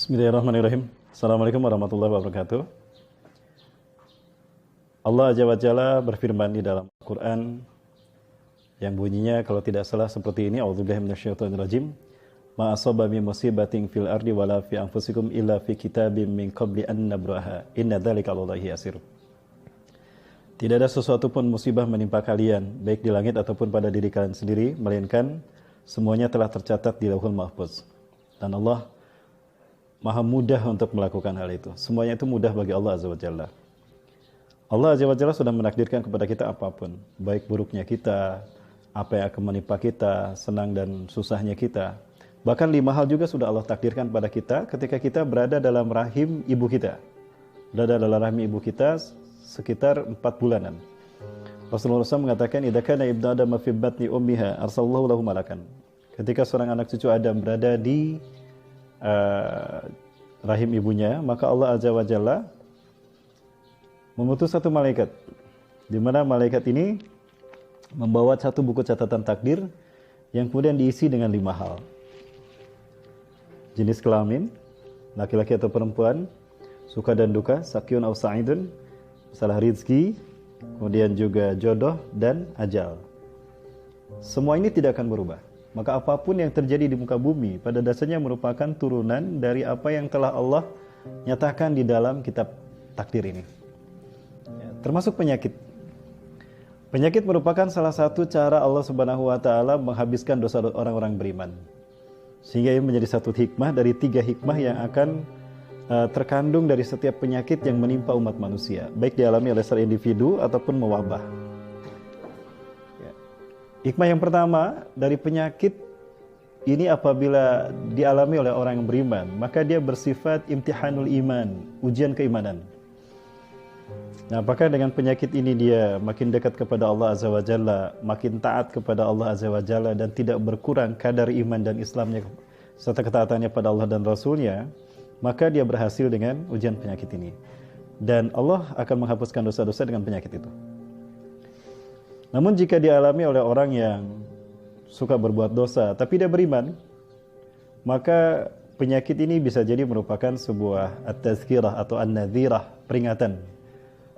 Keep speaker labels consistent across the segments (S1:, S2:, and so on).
S1: Bismillahirrahmanirrahim. Assalamualaikum warahmatullahi wabarakatuh. Allah Azza wa Jalla berfirman di dalam Al-Quran yang bunyinya kalau tidak salah seperti ini, A'udzubillahi minasyaitonirrajim. Ma asaba min musibatin fil ardi wala fi anfusikum illa fi kitabim min qabli an nabraha. Inna dzalika 'alallahi yasir. Tidak ada sesuatu pun musibah menimpa kalian, baik di langit ataupun pada diri kalian sendiri, melainkan semuanya telah tercatat di Lauhul Mahfuz. Dan Allah Maha mudah untuk melakukan hal itu. Semuanya itu mudah bagi Allah Azza wa Jalla. Allah Azza wa Jalla sudah menakdirkan kepada kita apapun, baik buruknya kita, apa yang akan menimpa kita, senang dan susahnya kita. Bahkan 5 hal juga sudah Allah takdirkan pada kita ketika kita berada dalam rahim ibu kita. Berada dalam rahim ibu kita sekitar 4 bulanan. Rasulullah SAW mengatakan, "Idza kana ibnu Adam fi batni ummiha, arsalallahu lahu malakan." Ketika seorang anak cucu Adam berada di rahim ibunya, maka Allah Azza wa Jalla mengutus satu malaikat, di mana malaikat ini membawa satu buku catatan takdir yang kemudian diisi dengan 5 hal. Jenis kelamin, laki-laki atau perempuan, suka dan duka, sakyun aw sa'idun, masalah rizki, kemudian juga jodoh dan ajal. Semua ini tidak akan berubah. Maka apapun yang terjadi di muka bumi pada dasarnya merupakan turunan dari apa yang telah Allah nyatakan di dalam kitab takdir ini. Ya, termasuk penyakit. Penyakit merupakan salah satu cara Allah Subhanahu wa taala menghabiskan dosa orang-orang beriman. Sehingga ini menjadi satu hikmah dari 3 hikmah yang akan terkandung dari setiap penyakit yang menimpa umat manusia, baik dialami oleh seorang individu ataupun mewabah. Hikmah yang pertama dari penyakit ini apabila dialami oleh orang yang beriman, maka dia bersifat imtihanul iman, ujian keimanan. Nah, apakah dengan penyakit ini dia makin dekat kepada Allah Azza wa Jalla, makin taat kepada Allah Azza wa Jalla dan tidak berkurang kadar iman dan Islamnya serta ketaatannya pada Allah dan Rasulnya, maka dia berhasil dengan ujian penyakit ini. Dan Allah akan menghapuskan dosa-dosa dengan penyakit itu. Namun jika dialami oleh orang yang suka berbuat dosa tapi dia beriman, maka penyakit ini bisa jadi merupakan sebuah at-tazkirah atau an-nadhirah, peringatan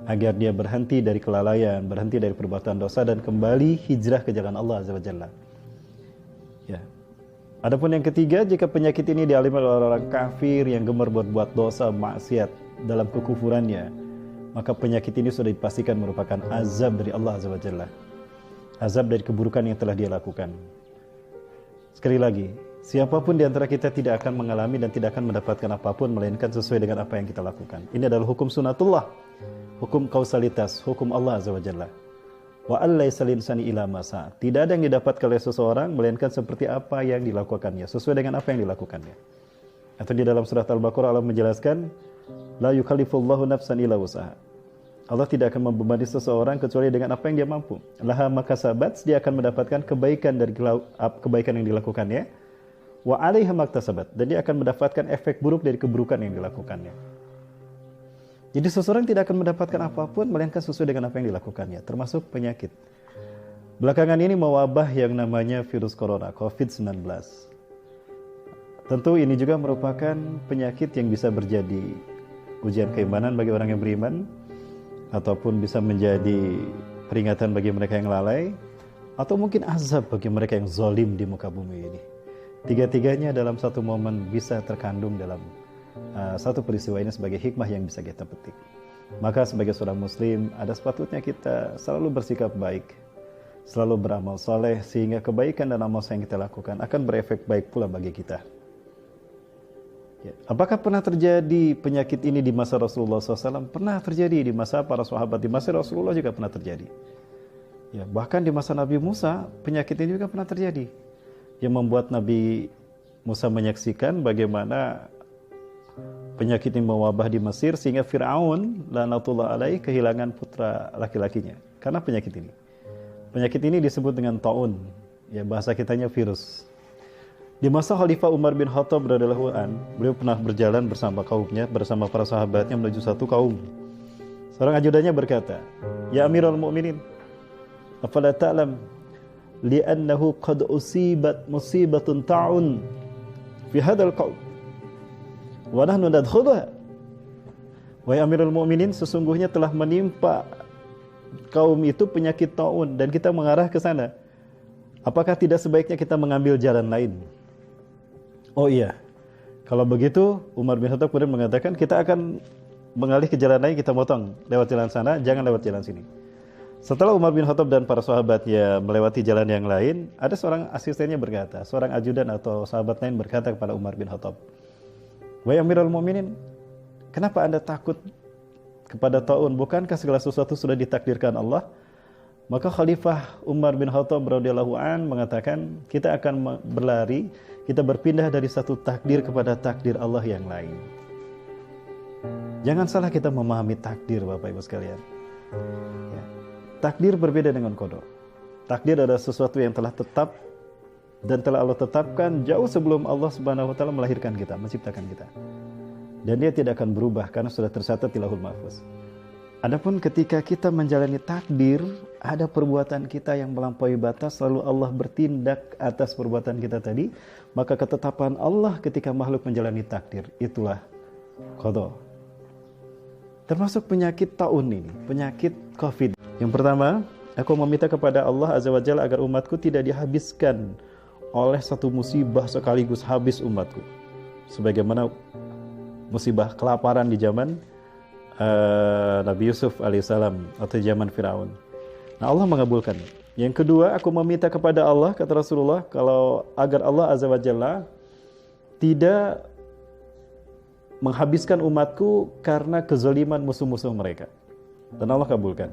S1: agar dia berhenti dari kelalaian, berhenti dari perbuatan dosa dan kembali hijrah ke jalan Allah Azza wa Jalla. Ya. Adapun yang ketiga, jika penyakit ini dialami oleh orang kafir yang gemar berbuat dosa, maksiat dalam kekufurannya, maka penyakit ini sudah dipastikan merupakan azab dari Allah Azza wa Jalla. Azab dari keburukan yang telah dia lakukan. Sekali lagi, siapapun di antara kita tidak akan mengalami dan tidak akan mendapatkan apapun melainkan sesuai dengan apa yang kita lakukan. Ini adalah hukum sunatullah, hukum kausalitas, hukum Allah Azza wa Jalla. Wa allaysa linsani illa ma sa'a. Tidak ada yang didapatkan oleh seseorang melainkan seperti apa yang dilakukannya, sesuai dengan apa yang dilakukannya. Atau di dalam surat Al-Baqarah Allah menjelaskan, la yukallifullahu nafsan illa wus'aha. Allah tidak akan membebani seseorang kecuali dengan apa yang dia mampu. Laha makasabat, dia akan mendapatkan kebaikan dari kebaikan yang dilakukannya. Wa 'alaiha maktasabat, dan dia akan mendapatkan efek buruk dari keburukan yang dilakukannya. Jadi seseorang tidak akan mendapatkan apapun melainkan sesuai dengan apa yang dilakukannya, termasuk penyakit. Belakangan ini mewabah yang namanya virus corona, COVID-19. Tentu ini juga merupakan penyakit yang bisa berjadi ujian keimanan bagi orang yang beriman, ataupun bisa menjadi peringatan bagi mereka yang lalai, atau mungkin azab bagi mereka yang zalim di muka bumi ini. Tiga-tiganya dalam satu momen bisa terkandung dalam satu peristiwa ini sebagai hikmah yang bisa kita petik. Maka sebagai seorang muslim, ada sepatutnya kita selalu bersikap baik, selalu beramal soleh, sehingga kebaikan dan amal yang kita lakukan akan berefek baik pula bagi kita. Ya. Apakah pernah terjadi penyakit ini di masa Rasulullah SAW? Pernah terjadi di masa para sahabat, di masa Rasulullah juga pernah terjadi. Ya, bahkan di masa Nabi Musa, penyakit ini juga pernah terjadi. Yang membuat Nabi Musa menyaksikan bagaimana penyakit ini mewabah di Mesir, sehingga Fir'aun, laknatullah alaih, kehilangan putra laki-lakinya. Karena penyakit ini. Penyakit ini disebut dengan ta'un. Ya, bahasa kitanya virus. Di masa Khalifah Umar bin Khattab radhiyallahu an, beliau pernah berjalan bersama kaumnya, bersama para sahabatnya menuju satu kaum. Seorang ajudannya berkata, "Ya Amirul Mukminin, afala ta'lam li'annahu qad usibat musibatun ta'un fi hadzal qaum." wa nahnu nadkhuluha. Wahai Amirul Mukminin, sesungguhnya telah menimpa kaum itu penyakit taun dan kita mengarah ke sana. Apakah tidak sebaiknya kita mengambil jalan lain? Oh iya. Kalau begitu, Umar bin Khattab kemudian mengatakan, kita akan mengalih ke jalan lain, kita motong lewat jalan sana, jangan lewat jalan sini. Setelah Umar bin Khattab dan para sahabatnya melewati jalan yang lain, ada seorang asistennya berkata, seorang ajudan atau sahabat lain berkata kepada Umar bin Khattab, wahai Amirul Mukminin, kenapa Anda takut kepada taun? Bukankah segala sesuatu sudah ditakdirkan Allah? Maka Khalifah Umar bin Khattab radhiyallahu an mengatakan, kita akan berlari, kita berpindah dari satu takdir kepada takdir Allah yang lain. Jangan salah kita memahami takdir, Bapak Ibu sekalian. Ya. Takdir berbeda dengan qada. Takdir adalah sesuatu yang telah tetap dan telah Allah tetapkan jauh sebelum Allah Subhanahu wa taala melahirkan kita, menciptakan kita. Dan dia tidak akan berubah karena sudah tercatat di Lauhul Mahfuz. Adapun ketika kita menjalani takdir, ada perbuatan kita yang melampaui batas, lalu Allah bertindak atas perbuatan kita tadi, maka ketetapan Allah ketika makhluk menjalani takdir, itulah qada. Termasuk penyakit taun ini, penyakit COVID. Yang pertama, aku meminta kepada Allah Azza wa Jalla agar umatku tidak dihabiskan oleh satu musibah sekaligus habis umatku. Sebagaimana musibah kelaparan di zaman Nabi Yusuf alaihissalam atau zaman Firaun. Nah, Allah mengabulkan. Yang kedua, aku meminta kepada Allah, kata Rasulullah, kalau agar Allah Azza wa Jalla tidak menghabiskan umatku karena kezaliman musuh-musuh mereka. Dan Allah kabulkan.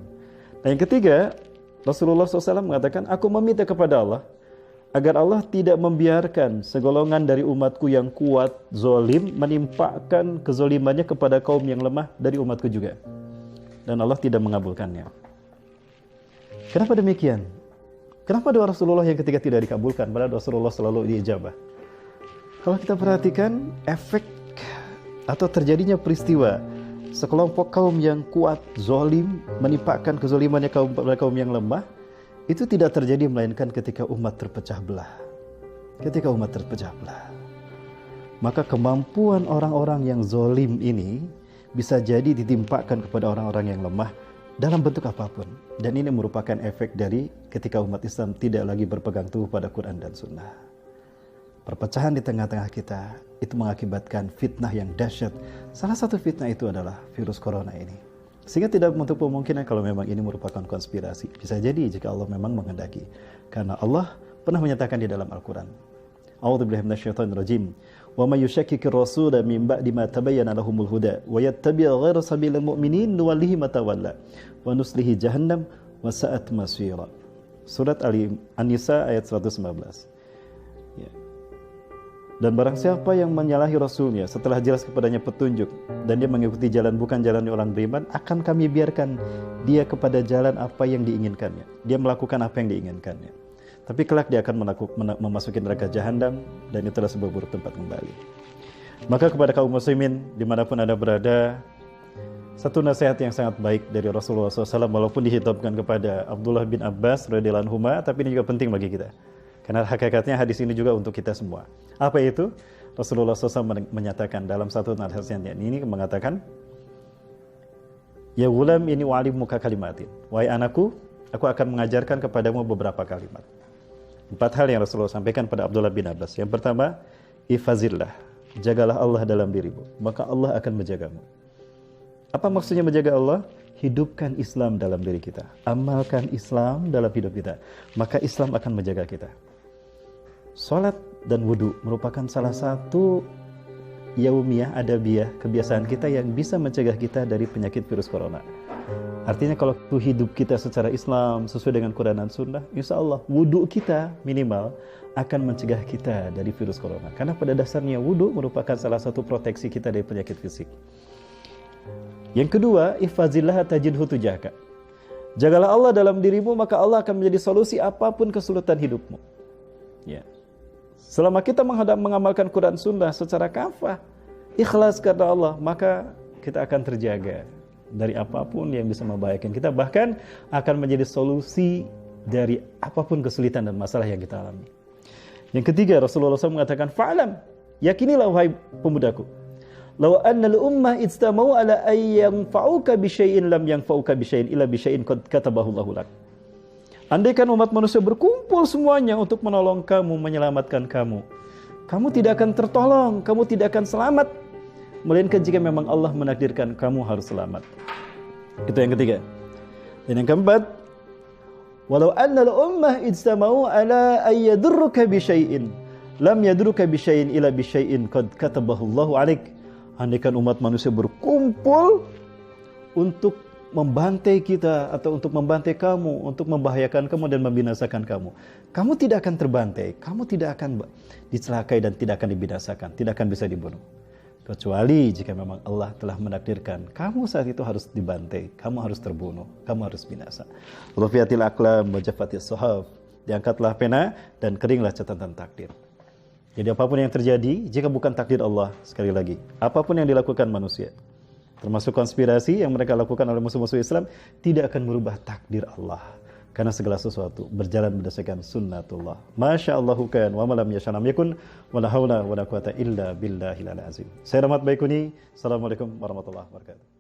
S1: Nah, yang ketiga, Rasulullah SAW mengatakan, aku meminta kepada Allah agar Allah tidak membiarkan segolongan dari umatku yang kuat, zalim, menimpakan kezalimannya kepada kaum yang lemah dari umatku juga. Dan Allah tidak mengabulkannya. Kenapa demikian? Kenapa doa Rasulullah yang ketiga tidak dikabulkan, padahal Rasulullah selalu diijabah? Kalau kita perhatikan, efek atau terjadinya peristiwa sekelompok kaum yang kuat, zalim, menimpakan kezalimannya kepada kaum yang lemah, itu tidak terjadi melainkan ketika umat terpecah belah. Ketika umat terpecah belah, maka kemampuan orang-orang yang zalim ini bisa jadi ditimpakan kepada orang-orang yang lemah dalam bentuk apapun. Dan ini merupakan efek dari ketika umat Islam tidak lagi berpegang teguh pada Quran dan Sunnah. Perpecahan di tengah-tengah kita itu mengakibatkan fitnah yang dahsyat. Salah satu fitnah itu adalah virus corona ini. Sehingga tidak menutup kemungkinan kalau memang ini merupakan konspirasi. Bisa jadi jika Allah memang menghendaki. Karena Allah pernah menyatakan di dalam Al-Quran. A'udzubillahi minasyaitonirrajim. Wa may yushakkikir rasula min ba'di ma tabayyana lahumul huda wa yattabi' ghayra sabilil mu'minin nuwallihi ma tawalla wa nuslihi jahannam wa sa'at masira. Surat An-Nisa ayat 119. Ya. Dan barang siapa yang menyalahi Rasulnya setelah jelas kepadanya petunjuk dan dia mengikuti jalan bukan jalan orang beriman, akan kami biarkan dia kepada jalan apa yang diinginkannya. Dia melakukan apa yang diinginkannya. Tapi kelak dia akan memasuki neraka jahanam dan itulah seburuk tempat kembali. Maka kepada kaum muslimin dimanapun Anda berada, satu nasihat yang sangat baik dari Rasulullah SAW walaupun dihitopkan kepada Abdullah bin Abbas radhiyallahu anhu, tapi ini juga penting bagi kita. Karena hakikatnya hadis ini juga untuk kita semua. Apa itu? Rasulullah SAW menyatakan dalam satu nasihatnya ini mengatakan, ya gulam ini wa'alimuka kalimatin. Wahai anakku, aku akan mengajarkan kepadamu beberapa kalimat. 4 hal yang Rasulullah sampaikan pada Abdullah bin Abbas. Yang pertama, ifazillah. Jagalah Allah dalam dirimu, maka Allah akan menjagamu. Apa maksudnya menjaga Allah? Hidupkan Islam dalam diri kita. Amalkan Islam dalam hidup kita. Maka Islam akan menjaga kita. Salat dan wudu merupakan salah satu yaumiyah, adabiyah, kebiasaan kita yang bisa mencegah kita dari penyakit virus corona. Artinya kalau hidup kita secara Islam sesuai dengan Quran dan Sunnah, insya Allah wudu kita minimal akan mencegah kita dari virus corona. Karena pada dasarnya wudu merupakan salah satu proteksi kita dari penyakit fisik. Yang kedua, ihfazillah tajidhu tujahka. Jagalah Allah dalam dirimu, maka Allah akan menjadi solusi apapun kesulitan hidupmu. Ya. Selama kita mengamalkan Quran Sunnah secara kafah, ikhlas karena Allah, maka kita akan terjaga dari apapun yang bisa membahayakan kita, bahkan akan menjadi solusi dari apapun kesulitan dan masalah yang kita alami. Yang ketiga, Rasulullah SAW mengatakan, fa'alam, yakinilah wahai pemudaku, Law anna al-ummah ijtama'u ala ay yanfa'uka bi syai'in lam yanfa'uka bi syai'in illa bi syai'in qad katabahu Allahu lak. Andaikan umat manusia berkumpul semuanya untuk menolong kamu, menyelamatkan kamu, kamu tidak akan tertolong, kamu tidak akan selamat, melainkan jika memang Allah menakdirkan kamu harus selamat. Itu yang ketiga. Dan yang keempat, walau anna al-ummah ijtama'u ala ay yadurruka bi syai'in lam yadurruka bi syai'in illa bi syai'in qad katabahu Allahu 'alaik. Andaikan umat manusia berkumpul untuk membantai kita atau untuk membantai kamu, untuk membahayakan kamu dan membinasakan kamu, kamu tidak akan terbantai, kamu tidak akan dicelakai dan tidak akan dibinasakan, tidak akan bisa dibunuh. Kecuali jika memang Allah telah menakdirkan kamu saat itu harus dibantai, kamu harus terbunuh, kamu harus binasa. Rufiatil aqlam wa jaffatis suhuf. Diangkatlah pena dan keringlah catatan takdir. Jadi apapun yang terjadi, jika bukan takdir Allah, sekali lagi, apapun yang dilakukan manusia, termasuk konspirasi yang mereka lakukan oleh musuh-musuh Islam, tidak akan merubah takdir Allah. Karena segala sesuatu berjalan berdasarkan sunnatullah. Masya Allahu kan, wa malam yashanam yakun, wa la hawla wa la quwata illa billahil azim. Saya Rahmat Baikuni, Assalamualaikum warahmatullahi wabarakatuh.